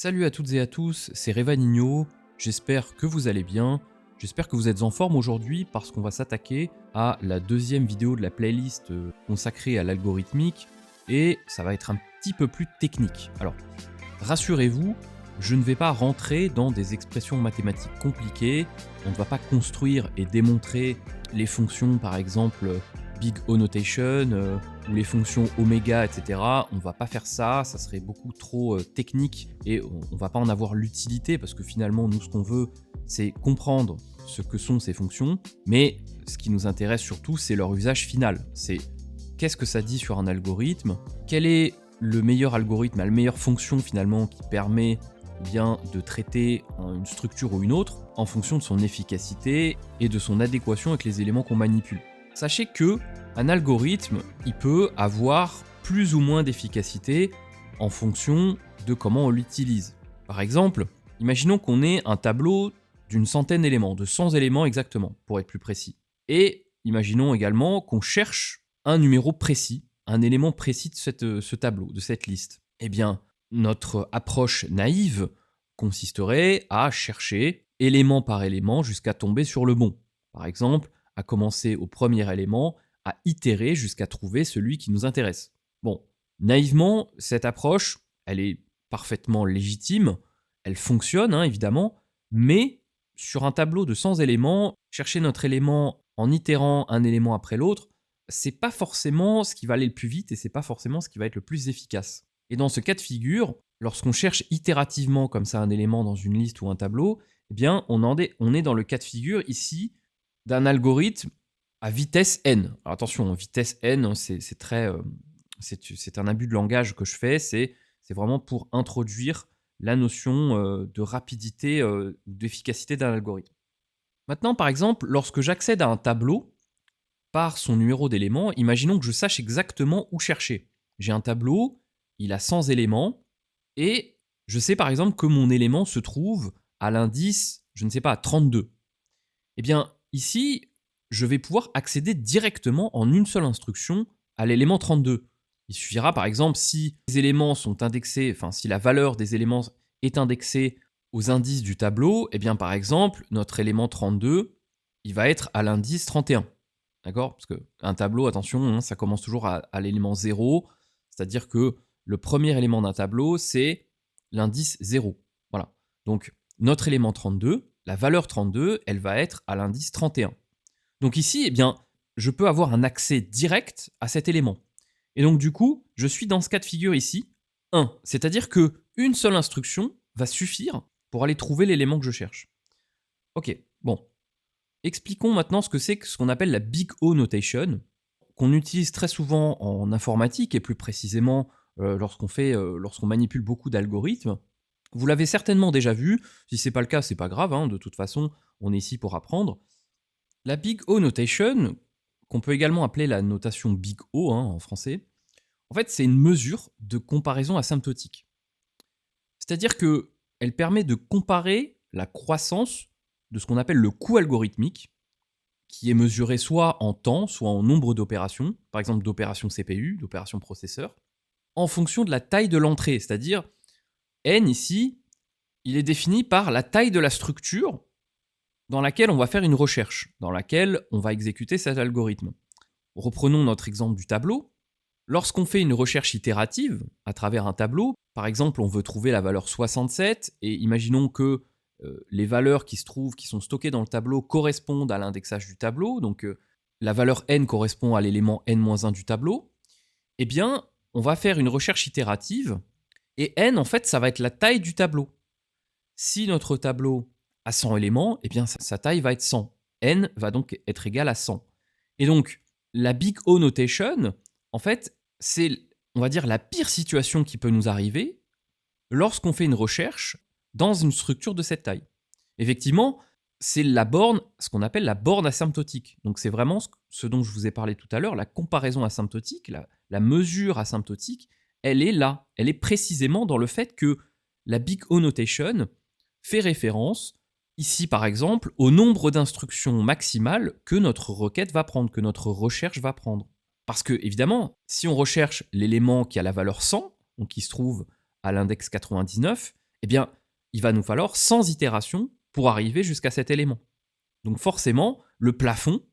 Salut à toutes et à tous, c'est Revanigno, j'espère que vous allez bien, j'espère que vous êtes en forme aujourd'hui parce qu'on va s'attaquer à la deuxième vidéo de la playlist consacrée à l'algorithmique et ça va être un petit peu plus technique. Alors, rassurez-vous, je ne vais pas rentrer dans des expressions mathématiques compliquées, on ne va pas construire et démontrer les fonctions par exemple Big O Notation ou les fonctions oméga, etc. On va pas faire ça, ça serait beaucoup trop technique et on va pas en avoir l'utilité parce que finalement nous ce qu'on veut c'est comprendre ce que sont ces fonctions, mais ce qui nous intéresse surtout c'est leur usage final. C'est qu'est-ce que ça dit sur un algorithme, quel est le meilleur algorithme, la meilleure fonction finalement qui permet bien de traiter une structure ou une autre en fonction de son efficacité et de son adéquation avec les éléments qu'on manipule. Sachez que un algorithme, il peut avoir plus ou moins d'efficacité en fonction de comment on l'utilise. Par exemple, imaginons qu'on ait un tableau d'une centaine d'éléments, de 100 éléments exactement, pour être plus précis. Et imaginons également qu'on cherche un numéro précis, un élément précis de ce tableau, de cette liste. Eh bien, notre approche naïve consisterait à chercher élément par élément jusqu'à tomber sur le bon. Par exemple, à commencer au premier élément, à itérer jusqu'à trouver celui qui nous intéresse. Bon, naïvement, cette approche, elle est parfaitement légitime, elle fonctionne évidemment, mais sur un tableau de 100 éléments, chercher notre élément en itérant un élément après l'autre, c'est pas forcément ce qui va aller le plus vite et c'est pas forcément ce qui va être le plus efficace. Et dans ce cas de figure, lorsqu'on cherche itérativement comme ça un élément dans une liste ou un tableau, eh bien on est dans le cas de figure ici d'un algorithme à vitesse n. Alors attention, vitesse n, c'est un abus de langage que je fais, c'est vraiment pour introduire la notion de rapidité ou d'efficacité d'un algorithme. Maintenant, par exemple, lorsque j'accède à un tableau par son numéro d'éléments, imaginons que je sache exactement où chercher. J'ai un tableau, il a 100 éléments, et je sais par exemple que mon élément se trouve à l'indice, je ne sais pas, à 32. Eh bien, ici, je vais pouvoir accéder directement en une seule instruction à l'élément 32. Il suffira par exemple si les éléments sont indexés, enfin si la valeur des éléments est indexée aux indices du tableau, eh bien par exemple, notre élément 32, il va être à l'indice 31. D'accord? Parce qu'un tableau, attention, ça commence toujours à l'élément 0, c'est-à-dire que le premier élément d'un tableau, c'est l'indice 0. Voilà. Donc, notre élément 32, la valeur 32, elle va être à l'indice 31. Donc ici, eh bien, je peux avoir un accès direct à cet élément. Et donc du coup, je suis dans ce cas de figure ici, 1. C'est-à-dire que une seule instruction va suffire pour aller trouver l'élément que je cherche. Ok, bon. Expliquons maintenant ce qu'on appelle la Big O Notation, qu'on utilise très souvent en informatique et plus précisément lorsqu'on manipule beaucoup d'algorithmes. Vous l'avez certainement déjà vu, si ce n'est pas le cas, c'est pas grave, de toute façon, on est ici pour apprendre. La Big O Notation, qu'on peut également appeler la notation Big O en français, en fait, c'est une mesure de comparaison asymptotique. C'est-à-dire qu'elle permet de comparer la croissance de ce qu'on appelle le coût algorithmique, qui est mesuré soit en temps, soit en nombre d'opérations, par exemple d'opérations CPU, d'opérations processeur, en fonction de la taille de l'entrée. C'est-à-dire, n ici, il est défini par la taille de la structure dans laquelle on va faire une recherche, dans laquelle on va exécuter cet algorithme. Reprenons notre exemple du tableau. Lorsqu'on fait une recherche itérative à travers un tableau, par exemple, on veut trouver la valeur 67, et imaginons que les valeurs qui sont stockées dans le tableau correspondent à l'indexage du tableau, donc la valeur n correspond à l'élément n-1 du tableau, eh bien, on va faire une recherche itérative, et n, en fait, ça va être la taille du tableau. Si notre tableau a 100 éléments, eh bien, sa taille va être 100. N va donc être égal à 100. Et donc, la Big O Notation, en fait, c'est, on va dire, la pire situation qui peut nous arriver lorsqu'on fait une recherche dans une structure de cette taille. Effectivement, c'est la borne, ce qu'on appelle la borne asymptotique. Donc c'est vraiment ce dont je vous ai parlé tout à l'heure, la comparaison asymptotique, la mesure asymptotique, elle est là. Elle est précisément dans le fait que la Big O Notation fait référence, ici par exemple, au nombre d'instructions maximales que notre requête va prendre, que notre recherche va prendre. Parce que, évidemment, si on recherche l'élément qui a la valeur 100, donc qui se trouve à l'index 99, eh bien, il va nous falloir 100 itérations pour arriver jusqu'à cet élément. Donc forcément, le plafond,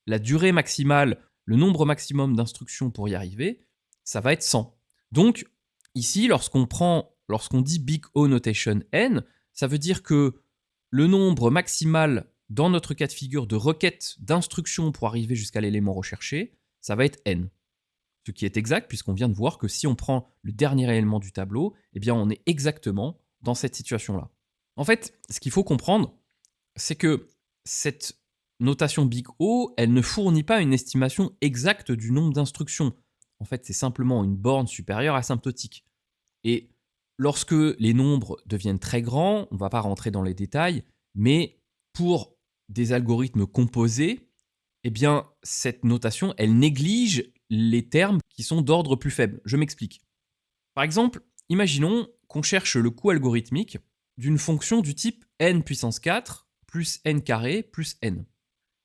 la durée maximale, le nombre maximum d'instructions pour y arriver, ça va être 100. Donc ici, lorsqu'on dit big O notation n, ça veut dire que le nombre maximal dans notre cas de figure de requêtes d'instructions pour arriver jusqu'à l'élément recherché, ça va être n. Ce qui est exact puisqu'on vient de voir que si on prend le dernier élément du tableau, eh bien on est exactement dans cette situation-là. En fait, ce qu'il faut comprendre, c'est que cette notation big O, elle ne fournit pas une estimation exacte du nombre d'instructions. En fait, c'est simplement une borne supérieure asymptotique. Et lorsque les nombres deviennent très grands, on ne va pas rentrer dans les détails, mais pour des algorithmes composés, eh bien, cette notation, elle néglige les termes qui sont d'ordre plus faible. Je m'explique. Par exemple, imaginons qu'on cherche le coût algorithmique d'une fonction du type n puissance 4 plus n carré plus n.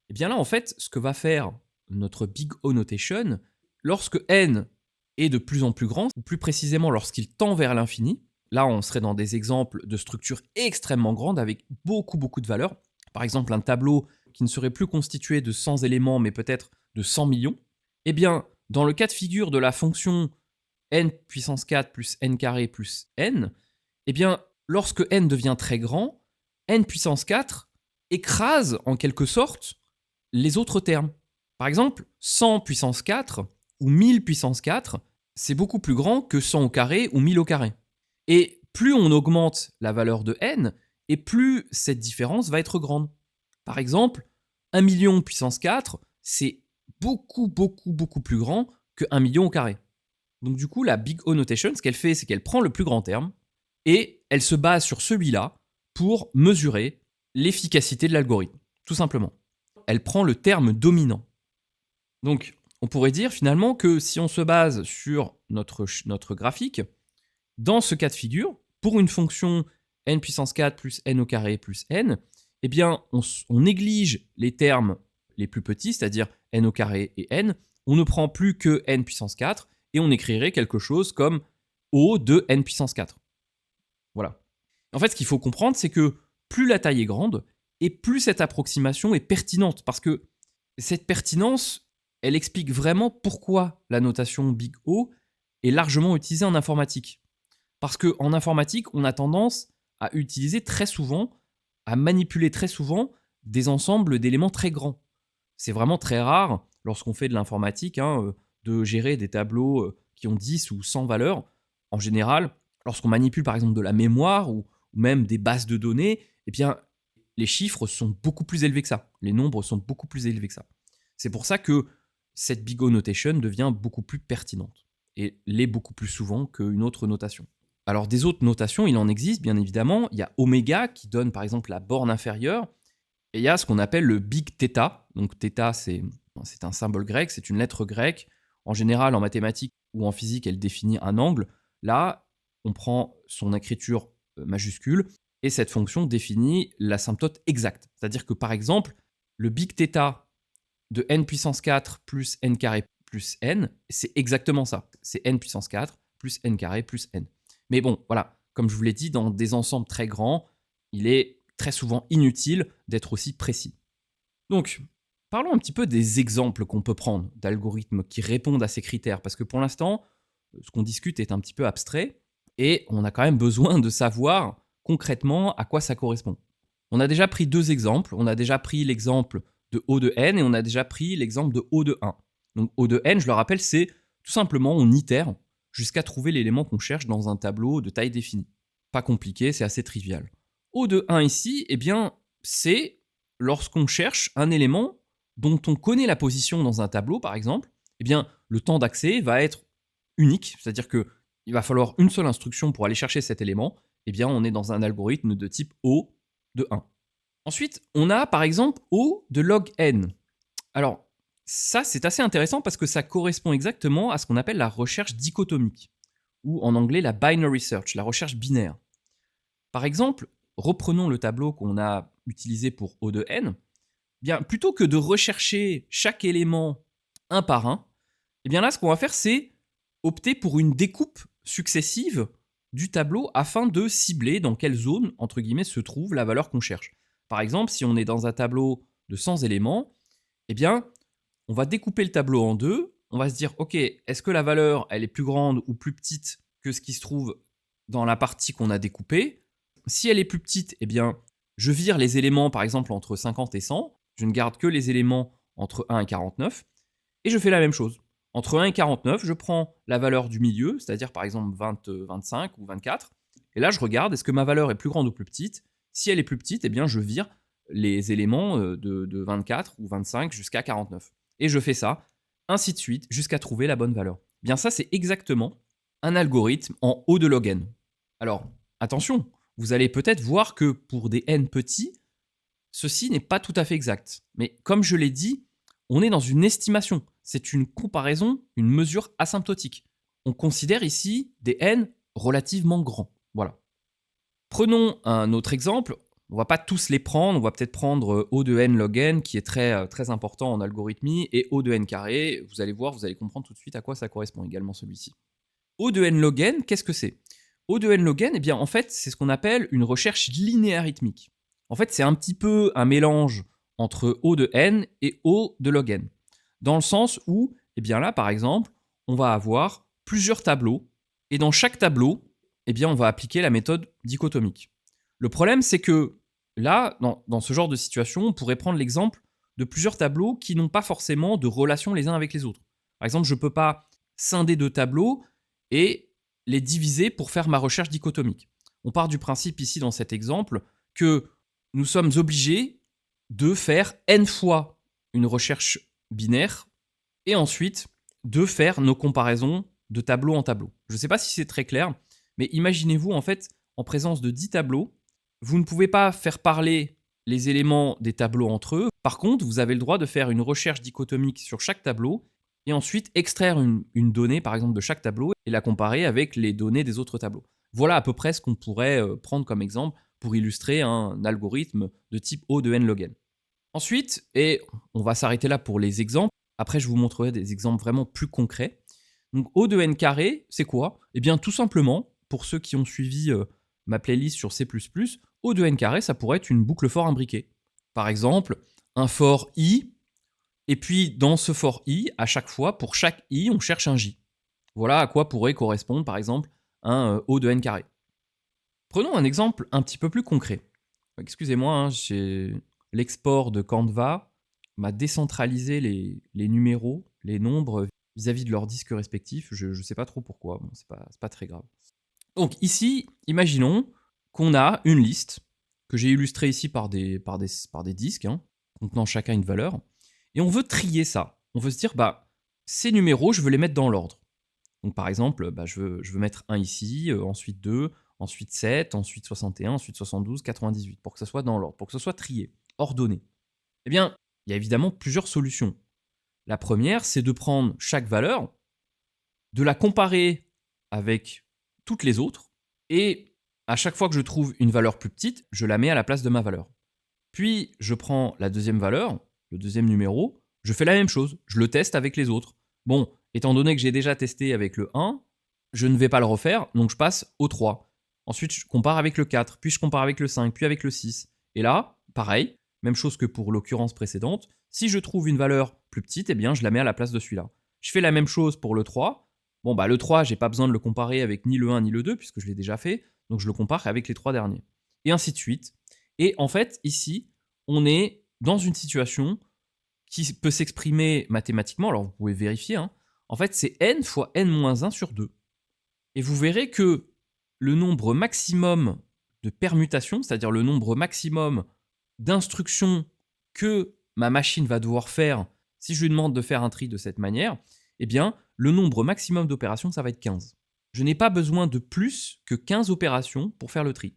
Et bien là, en fait, ce que va faire notre big O notation, lorsque n est de plus en plus grand, ou plus précisément lorsqu'il tend vers l'infini, là on serait dans des exemples de structures extrêmement grandes avec beaucoup de valeurs. Par exemple, un tableau qui ne serait plus constitué de 100 éléments, mais peut-être de 100 millions. Eh bien, dans le cas de figure de la fonction n puissance 4 plus n carré plus n, eh bien, lorsque n devient très grand, n puissance 4 écrase en quelque sorte les autres termes. Par exemple, 100 puissance 4 ou 1000 puissance 4, c'est beaucoup plus grand que 100 au carré ou 1000 au carré. Et plus on augmente la valeur de n, et plus cette différence va être grande. Par exemple, 1 million puissance 4, c'est beaucoup plus grand que 1 million au carré. Donc du coup, la big O notation, ce qu'elle fait, c'est qu'elle prend le plus grand terme, et elle se base sur celui-là pour mesurer l'efficacité de l'algorithme, tout simplement. Elle prend le terme dominant. Donc, on pourrait dire finalement que si on se base sur notre graphique, dans ce cas de figure, pour une fonction n puissance 4 plus n au carré plus n, eh bien, on néglige les termes les plus petits, c'est-à-dire n au carré et n, on ne prend plus que n puissance 4, et on écrirait quelque chose comme O de n puissance 4. Voilà. En fait, ce qu'il faut comprendre, c'est que plus la taille est grande, et plus cette approximation est pertinente, parce que cette pertinence, elle explique vraiment pourquoi la notation big O est largement utilisée en informatique. Parce qu'en informatique, on a tendance à utiliser très souvent, à manipuler très souvent des ensembles d'éléments très grands. C'est vraiment très rare, lorsqu'on fait de l'informatique, de gérer des tableaux qui ont 10 ou 100 valeurs. En général, lorsqu'on manipule par exemple de la mémoire ou même des bases de données, eh bien, les chiffres sont beaucoup plus élevés que ça. Les nombres sont beaucoup plus élevés que ça. C'est pour ça que cette big O notation devient beaucoup plus pertinente et l'est beaucoup plus souvent qu'une autre notation. Alors des autres notations, il en existe bien évidemment. Il y a oméga qui donne par exemple la borne inférieure, et il y a ce qu'on appelle le big θ. Donc θ, c'est un symbole grec, c'est une lettre grecque. En général, en mathématiques ou en physique, elle définit un angle. Là, on prend son écriture majuscule, et cette fonction définit l'asymptote exacte. C'est-à-dire que par exemple, le big θ de n puissance 4 plus n carré plus n, c'est exactement ça. C'est n puissance 4 plus n carré plus n. Mais bon, voilà, comme je vous l'ai dit, dans des ensembles très grands, il est très souvent inutile d'être aussi précis. Donc, parlons un petit peu des exemples qu'on peut prendre d'algorithmes qui répondent à ces critères, parce que pour l'instant, ce qu'on discute est un petit peu abstrait, et on a quand même besoin de savoir concrètement à quoi ça correspond. On a déjà pris deux exemples. On a déjà pris l'exemple de O de n, et on a déjà pris l'exemple de O de 1. Donc O de n, je le rappelle, c'est tout simplement on itère jusqu'à trouver l'élément qu'on cherche dans un tableau de taille définie. Pas compliqué, c'est assez trivial. O de 1 ici, eh bien, c'est lorsqu'on cherche un élément dont on connaît la position dans un tableau, par exemple, eh bien, le temps d'accès va être unique, c'est-à-dire qu'il va falloir une seule instruction pour aller chercher cet élément. Eh bien, on est dans un algorithme de type O de 1. Ensuite, on a par exemple O de log n. Alors, ça, c'est assez intéressant parce que ça correspond exactement à ce qu'on appelle la recherche dichotomique, ou en anglais la binary search, la recherche binaire. Par exemple, reprenons le tableau qu'on a utilisé pour O de n. Bien, plutôt que de rechercher chaque élément un par un, eh bien là, ce qu'on va faire, c'est opter pour une découpe successive du tableau afin de cibler dans quelle zone, entre guillemets, se trouve la valeur qu'on cherche. Par exemple, si on est dans un tableau de 100 éléments, eh bien, on va découper le tableau en deux. On va se dire, ok, est-ce que la valeur, elle est plus grande ou plus petite que ce qui se trouve dans la partie qu'on a découpée? Si elle est plus petite, eh bien, je vire les éléments, par exemple, entre 50 et 100. Je ne garde que les éléments entre 1 et 49. Et je fais la même chose. Entre 1 et 49, je prends la valeur du milieu, c'est-à-dire par exemple 20, 25 ou 24. Et là, je regarde, est-ce que ma valeur est plus grande ou plus petite? Si elle est plus petite, eh bien, je vire les éléments de 24 ou 25 jusqu'à 49. Et je fais ça, ainsi de suite, jusqu'à trouver la bonne valeur. Bien ça, c'est exactement un algorithme en O de log n. Alors, attention, vous allez peut-être voir que pour des n petits, ceci n'est pas tout à fait exact. Mais comme je l'ai dit, on est dans une estimation. C'est une comparaison, une mesure asymptotique. On considère ici des n relativement grands. Voilà. Prenons un autre exemple. On ne va pas tous les prendre. On va peut-être prendre O de n log n, qui est très important en algorithmie, et O de n carré. Vous allez voir, vous allez comprendre tout de suite à quoi ça correspond également celui-ci. O de n log n, qu'est-ce que c'est? O de n log n, eh bien, en fait, c'est ce qu'on appelle une recherche linéarythmique. En fait, c'est un petit peu un mélange entre O de n et O de log n. Dans le sens où, eh bien là, par exemple, on va avoir plusieurs tableaux, et dans chaque tableau, eh bien, on va appliquer la méthode dichotomique. Le problème, c'est que là, dans ce genre de situation, on pourrait prendre l'exemple de plusieurs tableaux qui n'ont pas forcément de relation les uns avec les autres. Par exemple, je ne peux pas scinder deux tableaux et les diviser pour faire ma recherche dichotomique. On part du principe ici, dans cet exemple, que nous sommes obligés de faire n fois une recherche binaire et ensuite de faire nos comparaisons de tableau en tableau. Je ne sais pas si c'est très clair, mais imaginez-vous en fait, en présence de 10 tableaux, vous ne pouvez pas faire parler les éléments des tableaux entre eux. Par contre, vous avez le droit de faire une recherche dichotomique sur chaque tableau et ensuite extraire une donnée, par exemple, de chaque tableau et la comparer avec les données des autres tableaux. Voilà à peu près ce qu'on pourrait prendre comme exemple pour illustrer un algorithme de type O de n log n. Ensuite, et on va s'arrêter là pour les exemples, après je vous montrerai des exemples vraiment plus concrets. Donc O de n carré, c'est quoi? Eh bien tout simplement, pour ceux qui ont suivi ma playlist sur C++, O de n carré, ça pourrait être une boucle for imbriquée. Par exemple, un for i, et puis dans ce for i, à chaque fois, pour chaque i, on cherche un j. Voilà à quoi pourrait correspondre par exemple un O de n carré. Prenons un exemple un petit peu plus concret. Excusez-moi, hein, l'export de Canva m'a décentralisé les numéros, les nombres vis-à-vis de leurs disques respectifs. Je ne sais pas trop pourquoi, bon, c'est pas très grave. Donc ici, imaginons qu'on a une liste que j'ai illustrée ici par des disques, hein, contenant chacun une valeur, et on veut trier ça. On veut se dire, bah, ces numéros, je veux les mettre dans l'ordre. Donc par exemple, bah, je veux mettre 1 ici, ensuite 2, ensuite 7, ensuite 61, ensuite 72, 98, pour que ça soit dans l'ordre, pour que ce soit trié, ordonné. Eh bien, il y a évidemment plusieurs solutions. La première, c'est de prendre chaque valeur, de la comparer avec toutes les autres, et à chaque fois que je trouve une valeur plus petite, je la mets à la place de ma valeur. Puis, je prends la deuxième valeur, le deuxième numéro, je fais la même chose, je le teste avec les autres. Bon, étant donné que j'ai déjà testé avec le 1, je ne vais pas le refaire, donc je passe au 3. Ensuite, je compare avec le 4, puis je compare avec le 5, puis avec le 6. Et là, pareil, même chose que pour l'occurrence précédente, si je trouve une valeur plus petite, eh bien, je la mets à la place de celui-là. Je fais la même chose pour le 3. Bon, bah le 3, j'ai pas besoin de le comparer avec ni le 1 ni le 2, puisque je l'ai déjà fait, donc je le compare avec les 3 derniers. Et ainsi de suite. Et en fait, ici, on est dans une situation qui peut s'exprimer mathématiquement, alors vous pouvez vérifier, hein. En fait, c'est n fois n-1 sur 2. Et vous verrez que le nombre maximum de permutations, c'est-à-dire le nombre maximum d'instructions que ma machine va devoir faire si je lui demande de faire un tri de cette manière, eh bien, le nombre maximum d'opérations, ça va être 15. Je n'ai pas besoin de plus que 15 opérations pour faire le tri.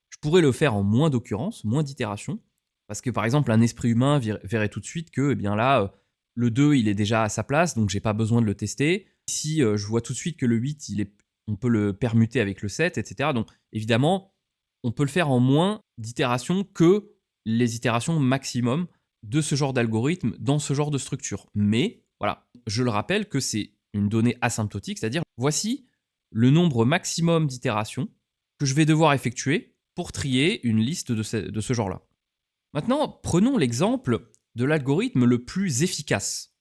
Je pourrais le faire en moins d'occurrences, moins d'itérations, parce que par exemple, un esprit humain verrait tout de suite que, eh bien là, le 2, il est déjà à sa place, donc j'ai pas besoin de le tester. Ici, je vois tout de suite que le 8, on peut le permuter avec le 7, etc. Donc évidemment, on peut le faire en moins d'itérations que les itérations maximum de ce genre d'algorithme dans ce genre de structure. Mais voilà, je le rappelle que c'est une donnée asymptotique, c'est-à-dire voici le nombre maximum d'itérations que je vais devoir effectuer pour trier une liste de ce genre-là. Maintenant, prenons l'exemple de l'algorithme le plus efficace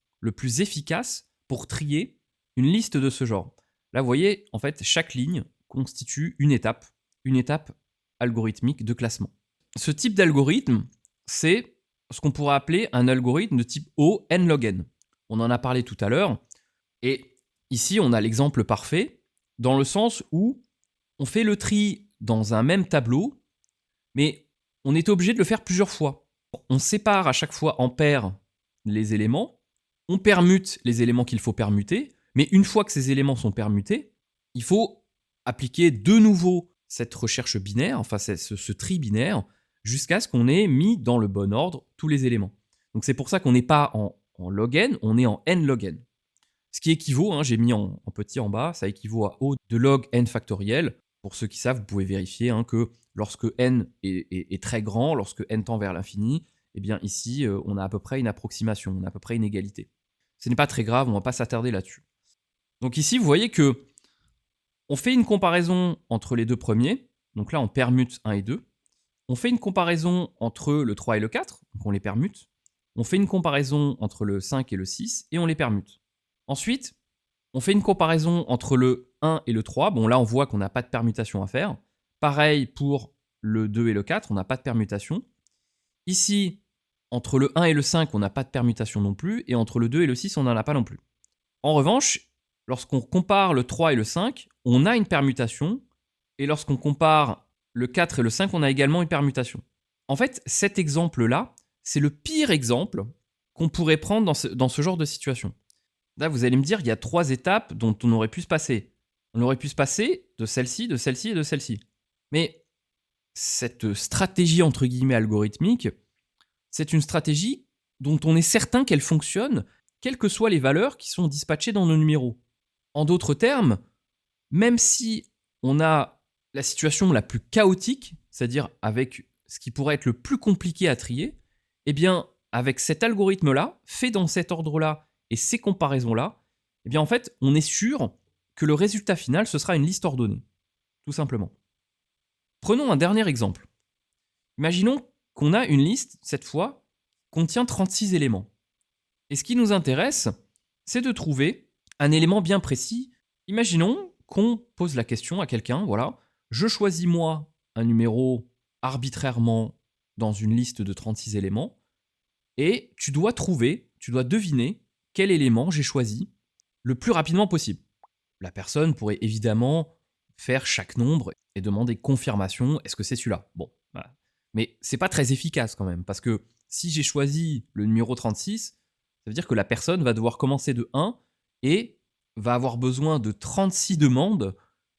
pour trier une liste de ce genre. Là, vous voyez, en fait, chaque ligne constitue une étape algorithmique de classement. Ce type d'algorithme, c'est ce qu'on pourrait appeler un algorithme de type O n log n. On en a parlé tout à l'heure, et ici, on a l'exemple parfait, dans le sens où on fait le tri dans un même tableau, mais on est obligé de le faire plusieurs fois. On sépare à chaque fois en paires les éléments, on permute les éléments qu'il faut permuter, mais une fois que ces éléments sont permutés, il faut appliquer de nouveau cette recherche binaire, enfin ce tri binaire, jusqu'à ce qu'on ait mis dans le bon ordre tous les éléments. Donc c'est pour ça qu'on n'est pas en log n, on est en n log n. Ce qui équivaut, j'ai mis en petit en bas, ça équivaut à O de log n factoriel. Pour ceux qui savent, vous pouvez vérifier que lorsque n est très grand, lorsque n tend vers l'infini, eh bien ici, on a à peu près une approximation, on a à peu près une égalité. Ce n'est pas très grave, on ne va pas s'attarder là-dessus. Donc ici, vous voyez que on fait une comparaison entre les deux premiers, donc là on permute 1 et 2. On fait une comparaison entre le 3 et le 4, donc on les permute. On fait une comparaison entre le 5 et le 6, et on les permute. Ensuite, on fait une comparaison entre le 1 et le 3. Bon, là, on voit qu'on n'a pas de permutation à faire. Pareil pour le 2 et le 4, on n'a pas de permutation. Ici, entre le 1 et le 5, on n'a pas de permutation non plus. Et entre le 2 et le 6, on n'en a pas non plus. En revanche, lorsqu'on compare le 3 et le 5, on a une permutation. Et lorsqu'on compare le 4 et le 5, on a également une permutation. En fait, cet exemple-là, c'est le pire exemple qu'on pourrait prendre dans ce genre de situation. Là, vous allez me dire, il y a 3 étapes dont on aurait pu se passer. On aurait pu se passer de celle-ci, de celle-ci et de celle-ci. Mais cette stratégie, entre guillemets, algorithmique, c'est une stratégie dont on est certain qu'elle fonctionne, quelles que soient les valeurs qui sont dispatchées dans nos numéros. En d'autres termes, même si on a la situation la plus chaotique, c'est-à-dire avec ce qui pourrait être le plus compliqué à trier, eh bien, avec cet algorithme-là, fait dans cet ordre-là, et ces comparaisons-là, eh bien en fait, on est sûr que le résultat final, ce sera une liste ordonnée, tout simplement. Prenons un dernier exemple. Imaginons qu'on a une liste, cette fois, contient 36 éléments. Et ce qui nous intéresse, c'est de trouver un élément bien précis. Imaginons qu'on pose la question à quelqu'un, voilà, je choisis moi un numéro arbitrairement dans une liste de 36 éléments, et tu dois deviner quel élément j'ai choisi le plus rapidement possible. La personne pourrait évidemment faire chaque nombre et demander confirmation, est-ce que c'est celui-là? Bon, voilà. Mais c'est pas très efficace quand même, parce que si j'ai choisi le numéro 36, ça veut dire que la personne va devoir commencer de 1 et va avoir besoin de 36 demandes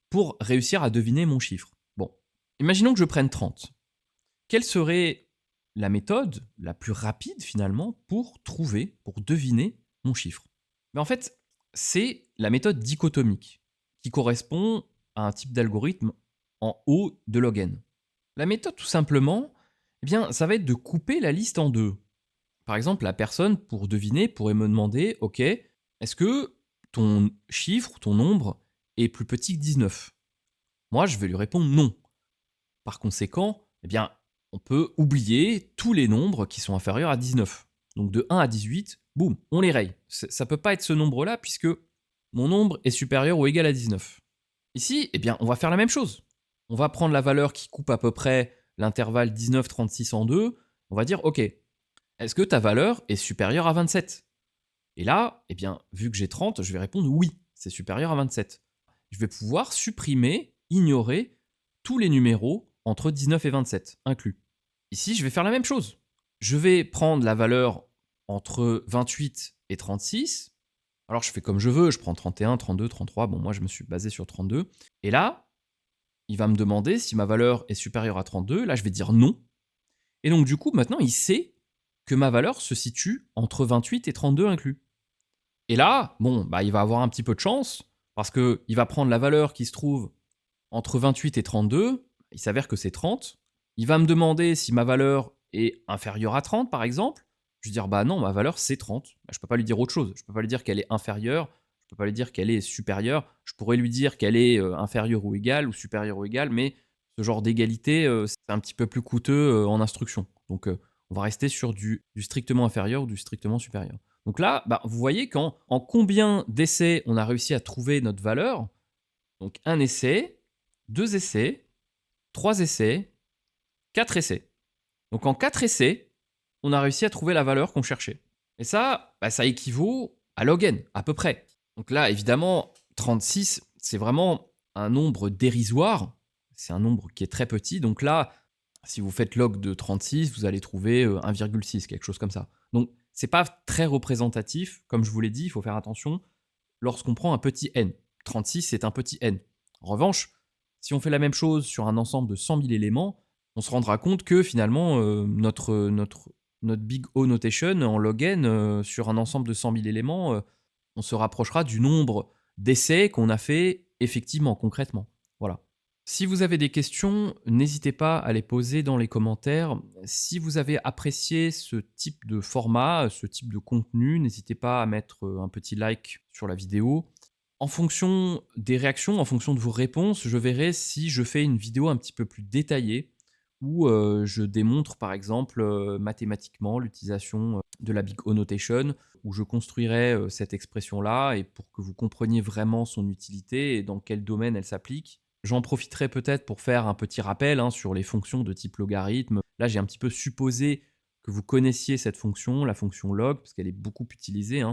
pour réussir à deviner mon chiffre. Bon, imaginons que je prenne 30. Quelle serait la méthode la plus rapide finalement pour deviner mon chiffre? Mais en fait, c'est la méthode dichotomique qui correspond à un type d'algorithme en O de log n. La méthode tout simplement, eh bien, ça va être de couper la liste en deux. Par exemple, la personne pour deviner pourrait me demander, ok, est-ce que ton chiffre, ton nombre est plus petit que 19? Moi, je vais lui répondre non. Par conséquent, eh bien, on peut oublier tous les nombres qui sont inférieurs à 19. Donc de 1 à 18, boum, on les raye. Ça ne peut pas être ce nombre-là puisque mon nombre est supérieur ou égal à 19. Ici, eh bien, on va faire la même chose. On va prendre la valeur qui coupe à peu près l'intervalle 19-36 en deux. On va dire, ok, est-ce que ta valeur est supérieure à 27? Et là, eh bien, vu que j'ai 30, je vais répondre oui, c'est supérieur à 27. Je vais pouvoir supprimer, ignorer tous les numéros entre 19 et 27 inclus. Ici, je vais faire la même chose. Je vais prendre la valeur entre 28 et 36. Alors, je fais comme je veux, je prends 31, 32, 33. Bon, moi, je me suis basé sur 32. Et là, il va me demander si ma valeur est supérieure à 32. Là, je vais dire non. Et donc, du coup, maintenant, il sait que ma valeur se situe entre 28 et 32 inclus. Et là, bon, bah, il va avoir un petit peu de chance, parce qu'il va prendre la valeur qui se trouve entre 28 et 32, il s'avère que c'est 30. Il va me demander si ma valeur est inférieure à 30, par exemple. Je vais dire, bah non, ma valeur, c'est 30. Bah, je ne peux pas lui dire autre chose. Je ne peux pas lui dire qu'elle est inférieure. Je peux pas lui dire qu'elle est supérieure. Je pourrais lui dire qu'elle est inférieure ou égale, ou supérieure ou égale, mais ce genre d'égalité, c'est un petit peu plus coûteux en instruction. Donc, on va rester sur du strictement inférieur ou du strictement supérieur. Donc là, bah, vous voyez en combien d'essais on a réussi à trouver notre valeur. Donc, un essai, 2 essais, 3 essais, 4 essais. Donc, en 4 essais, on a réussi à trouver la valeur qu'on cherchait. Et ça, bah, ça équivaut à log n, à peu près. Donc là, évidemment, 36, c'est vraiment un nombre dérisoire. C'est un nombre qui est très petit. Donc là, si vous faites log de 36, vous allez trouver 1,6, quelque chose comme ça. Donc, c'est pas très représentatif. Comme je vous l'ai dit, il faut faire attention lorsqu'on prend un petit n. 36, c'est un petit n. En revanche, si on fait la même chose sur un ensemble de 100 000 éléments, on se rendra compte que finalement, notre big O notation en log n, sur un ensemble de 100 000 éléments, on se rapprochera du nombre d'essais qu'on a fait effectivement, concrètement. Voilà. Si vous avez des questions, n'hésitez pas à les poser dans les commentaires. Si vous avez apprécié ce type de format, ce type de contenu, n'hésitez pas à mettre un petit like sur la vidéo. En fonction des réactions, en fonction de vos réponses, je verrai si je fais une vidéo un petit peu plus détaillée où je démontre par exemple mathématiquement l'utilisation de la Big O Notation, où je construirai cette expression-là et pour que vous compreniez vraiment son utilité et dans quel domaine elle s'applique. J'en profiterai peut-être pour faire un petit rappel sur les fonctions de type logarithme. Là, j'ai un petit peu supposé que vous connaissiez cette fonction, la fonction log, parce qu'elle est beaucoup utilisée.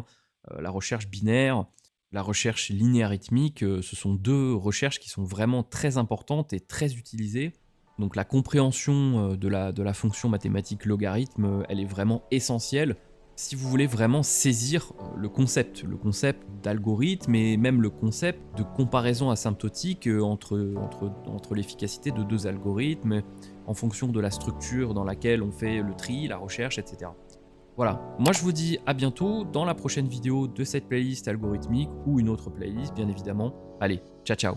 La recherche binaire, la recherche linéarythmique, ce sont deux recherches qui sont vraiment très importantes et très utilisées. Donc la compréhension de la fonction mathématique logarithme, elle est vraiment essentielle si vous voulez vraiment saisir le concept d'algorithme et même le concept de comparaison asymptotique entre l'efficacité de deux algorithmes en fonction de la structure dans laquelle on fait le tri, la recherche, etc. Voilà, moi je vous dis à bientôt dans la prochaine vidéo de cette playlist algorithmique ou une autre playlist bien évidemment. Allez, ciao ciao.